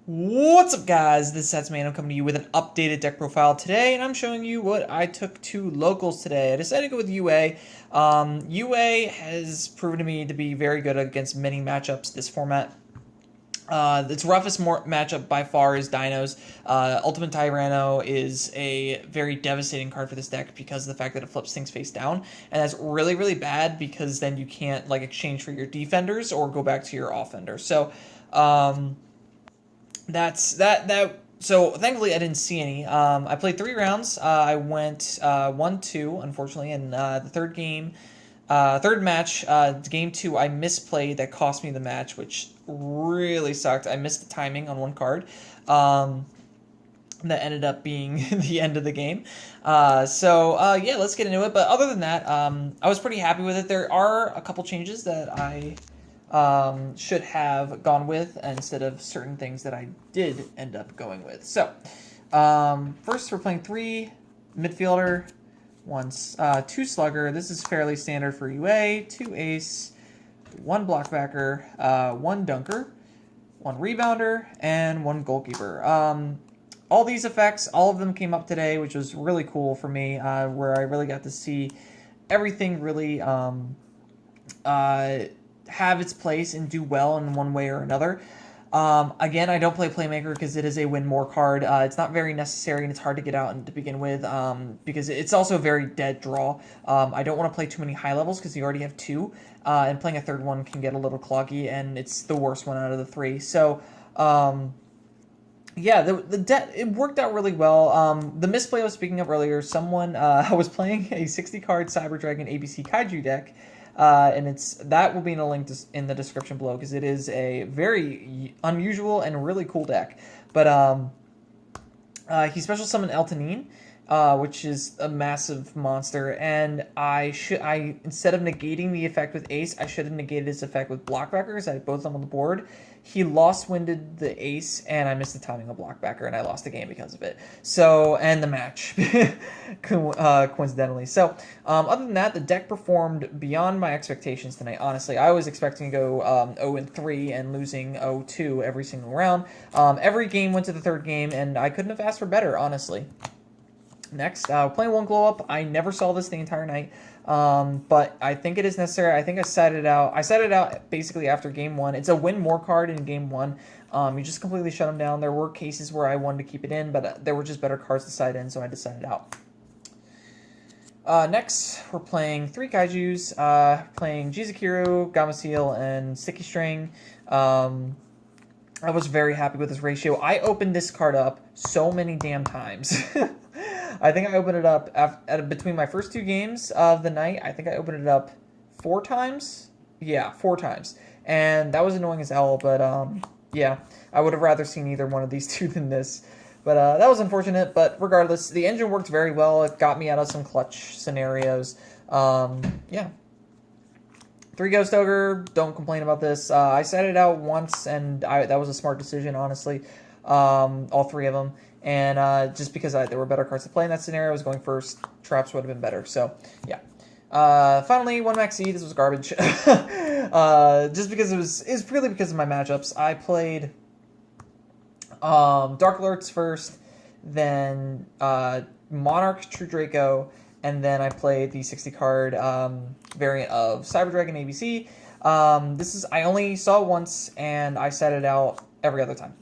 What's up, guys? This is Satsman. I'm coming to you with an updated deck profile today, and I'm showing you what I took to locals today. I decided to go with UA. UA has proven to me to be very good against many matchups this format. Its roughest matchup by far is Dinos. Ultimate Tyranno is a very devastating card for this deck because of the fact that it flips things face down, and that's really, really bad because then you can't like exchange for your defenders or go back to your offender. So, that's that. So thankfully I didn't see any. I played 3 rounds. I went 1-2, unfortunately, and the third match, game 2, I misplayed. That cost me the match, which really sucked. I missed the timing on one card. That ended up being the end of the game. Yeah, let's get into it. But other than that, I was pretty happy with it. There are a couple changes that I should have gone with instead of certain things that I did end up going with. So, first we're playing 3 midfielder, 2 slugger. This is fairly standard for UA. 2 ace, 1 blockbacker, 1 dunker, 1 rebounder, and 1 goalkeeper. All these effects, all of them came up today, which was really cool for me, where I really got to see everything really have its place and do well in one way or another. Again, I don't play Playmaker because it is a win more card. It's not very necessary and it's hard to get out to begin with because it's also a very dead draw. I don't want to play too many high levels because you already have 2, and playing a third one can get a little cloggy, and it's the worst one out of the 3. So, yeah, it worked out really well. The misplay I was speaking of earlier, someone was playing a 60-card Cyber Dragon ABC Kaiju deck, and that will be in a link in the description below because it is a very unusual and really cool deck. But he special summoned Eltanine, which is a massive monster, and I instead of negating the effect with Ace, I should have negated his effect with Blockbackers. I had both of them on the board. He lost-winded the Ace, and I missed the timing of Blockbacker, and I lost the game because of it. So, and the match, coincidentally. So, other than that, the deck performed beyond my expectations tonight, honestly. I was expecting to go 0-3 and losing 0-2 every single round. Every game went to the third game, and I couldn't have asked for better, honestly. Next, playing 1 glow up. I never saw this the entire night, but I think it is necessary. I think I set it out. I set it out basically after game 1. It's a win more card in game 1. You just completely shut them down. There were cases where I wanted to keep it in, but there were just better cards to side in, so I decided out. Next, we're playing 3 Kaijus, playing Jizukiru, Gameciel, and Sticky String. I was very happy with this ratio. I opened this card up so many damn times. I think I opened it up between my first 2 games of the night. I think I opened it up 4 times. Yeah, 4 times. And that was annoying as hell, but yeah, I would have rather seen either one of these 2 than this. But that was unfortunate, but regardless, the engine worked very well. It got me out of some clutch scenarios. Yeah. 3 Ghost Ogre, don't complain about this. I set it out once, and that was a smart decision, honestly. All 3 of them. And just because there were better cards to play in that scenario, I was going first. Traps would have been better. So, yeah. Finally, 1 Max E. This was garbage. Just because it's purely because of my matchups. I played Dark Alerts first, then Monarch True Draco, and then I played the 60-card variant of Cyber Dragon ABC. I only saw it once, and I set it out every other time.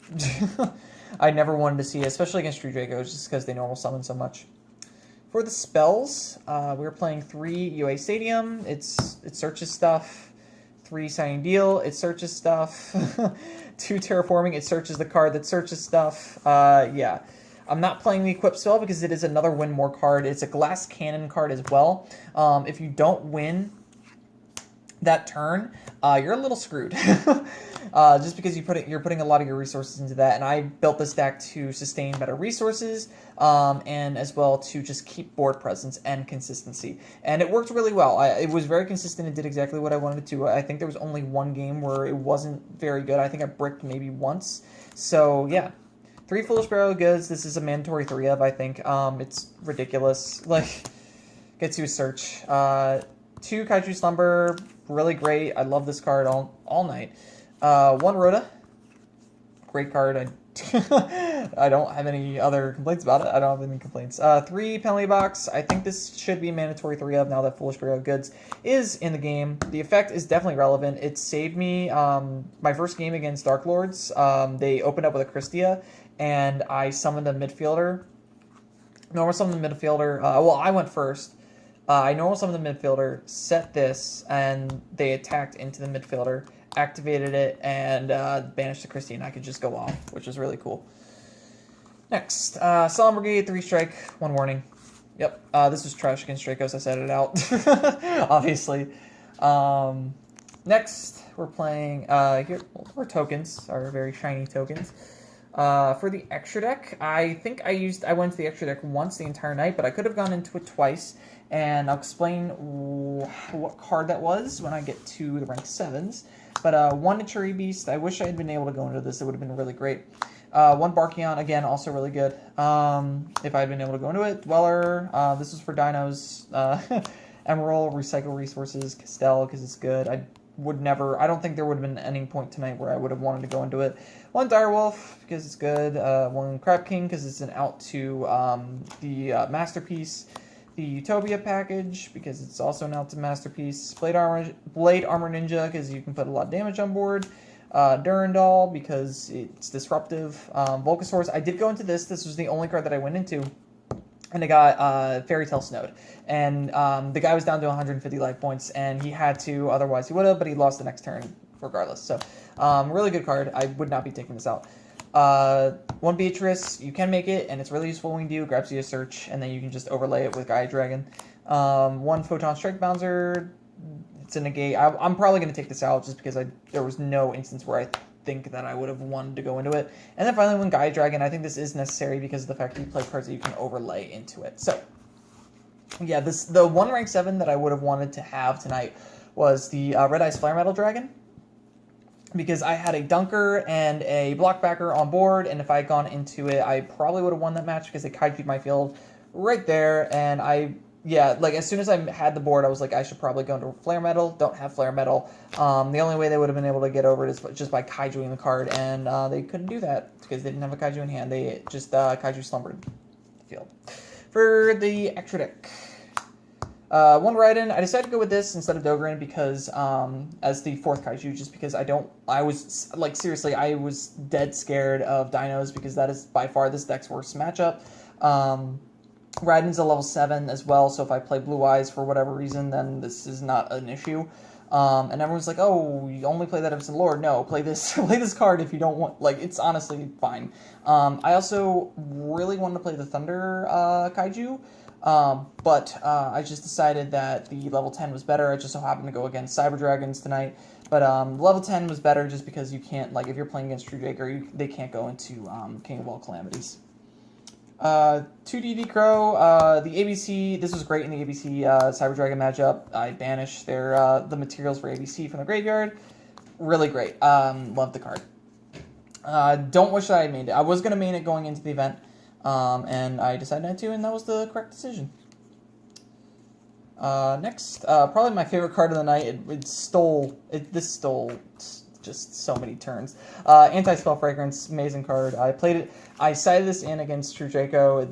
I never wanted to see it, especially against True Dracos, just because they normal summon so much. For the spells, we were playing 3 UA Stadium. It searches stuff. 3 Signing Deal. It searches stuff. 2 Terraforming. It searches the card that searches stuff. Yeah. I'm not playing the Equip spell because it is another win more card. It's a Glass Cannon card as well. If you don't win that turn, you're a little screwed. Just because you're putting a lot of your resources into that, and I built this deck to sustain better resources, and as well to just keep board presence and consistency. And it worked really well. It was very consistent and did exactly what I wanted to. I think there was only 1 game where it wasn't very good. I think I bricked maybe once. So yeah. 3 Foolish Barrel Goods. This is a mandatory 3 of, I think. It's ridiculous. Like, gets you a search. 2 Kaiju Slumber. Really great. I love this card all night. 1 Rhoda. Great card. I don't have any other complaints about it. I don't have any complaints. 3 penalty box. I think this should be mandatory 3 of now that Foolish Grey of Goods is in the game. The effect is definitely relevant. It saved me my first game against Dark Lords. They opened up with a Christia, and I summoned a midfielder. Normal summoned the midfielder. Well, I went first. I normal summoned the midfielder, set this, and they attacked into the midfielder, activated it, and banished the Christie, and I could just go off, which is really cool. Next, Solemn Brigade, 3 strike, 1 warning. Yep, this was trash against Dracos. I said it out, obviously. Next, we're playing, here, our tokens, our very shiny tokens. For the extra deck, I think I went to the extra deck once the entire night, but I could have gone into it twice, and I'll explain what card that was when I get to the rank 7s. But 1 Naturi Beast, I wish I had been able to go into this, it would have been really great. 1 Barkion, again, also really good, if I had been able to go into it. Dweller, this is for dinos. Emerald, Recycle Resources, Castell, because it's good. I don't think there would have been any point tonight where I would have wanted to go into it. 1 Direwolf, because it's good. 1 Crab King, because it's an out to the Masterpiece. The Utopia package, because it's also an out to Masterpiece. Blade Armor Ninja, because you can put a lot of damage on board. Durandal, because it's disruptive. Volcasaurus, I did go into this. This was the only card that I went into. And I got Fairy Tale Snowed. And the guy was down to 150 life points, and he had to, otherwise he would have, but he lost the next turn regardless. So, really good card. I would not be taking this out. 1 Beatrice, you can make it, and it's really useful when you do. Grabs you a search, and then you can just overlay it with Gaia Dragon. 1 Photon Strike Bouncer, it's a negate. I'm probably going to take this out just because there was no instance where I think that I would have wanted to go into it. And then finally, 1 Gaia Dragon, I think this is necessary because of the fact that you play cards that you can overlay into it. So, yeah, the 1 rank 7 that I would have wanted to have tonight was the Red Eyes Flare Metal Dragon, because I had a Dunker and a Blockbacker on board, and if I had gone into it, I probably would have won that match because they kaiju'd my field right there, and as soon as I had the board, I was like, I should probably go into Flare Metal. Don't have Flare Metal. The only way they would have been able to get over it is just by kaijuing the card, and they couldn't do that because they didn't have a kaiju in hand. They just kaiju slumbered the field. For the extra deck, 1 Raiden, I decided to go with this instead of Dogran because, as the 4th kaiju, just because I was dead scared of dinos because that is by far this deck's worst matchup. Raiden's a level 7 as well, so if I play Blue Eyes for whatever reason, then this is not an issue. And everyone's like, oh, you only play that if it's a Lord. No, play this card if you don't want, it's honestly fine. I also really wanted to play the Thunder kaiju, but I just decided that the level 10 was better. I just so happened to go against Cyber Dragons tonight. But level 10 was better just because you can't, if you're playing against True Draker, they can't go into King of All Calamities. 2 DD Crow, the ABC, this was great in the ABC Cyber Dragon matchup. I banished the materials for ABC from the graveyard. Really great. Love the card. Don't wish that I had made it. I was going to main it going into the event, and I decided not to, and that was the correct decision. Next, probably my favorite card of the night. This stole just so many turns. Anti-Spell Fragrance, amazing card. I played it. I sided this in against True Draco.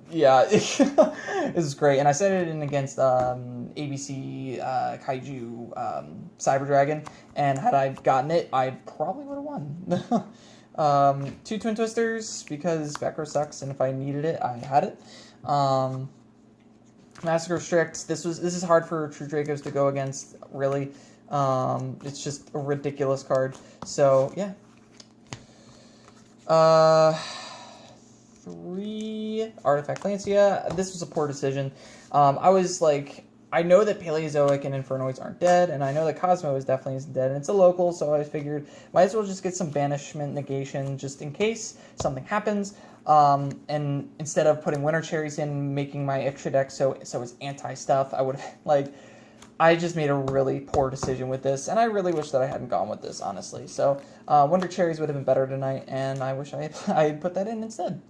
Yeah, it was great. And I sided it in against ABC Kaiju Cyber Dragon. And had I gotten it, I probably would have won. 2 Twin Twisters, because back row sucks, and if I needed it, I had it. Massacre Strict. This is hard for True Dracos to go against, really. It's just a ridiculous card. So, yeah. 3 Artifact Lancia. This was a poor decision. I know that Paleozoic and Infernoids aren't dead, and I know that Cosmo is definitely isn't dead, and it's a local, so I figured might as well just get some banishment negation just in case something happens. And instead of putting Winter Cherries in, making my extra deck so it's anti-stuff, I would have, I just made a really poor decision with this, and I really wish that I hadn't gone with this, honestly. So, Winter Cherries would have been better tonight, and I wish I had put that in instead.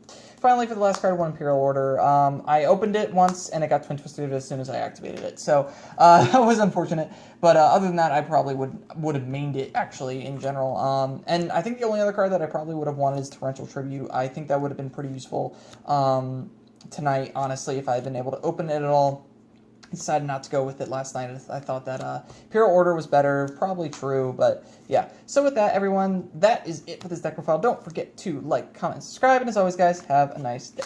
finally, for the last card, one Imperial Order. I opened it once, and it got Twin Twisted as soon as I activated it. So, that was unfortunate. But other than that, I probably would have mained it, actually, in general. And I think the only other card that I probably would have wanted is Torrential Tribute. I think that would have been pretty useful tonight, honestly, if I had been able to open it at all. I decided not to go with it last night. I thought that Imperial Order was better. Probably true, but yeah. So with that, everyone, that is it for this deck profile. Don't forget to like, comment, subscribe, and as always, guys, have a nice day.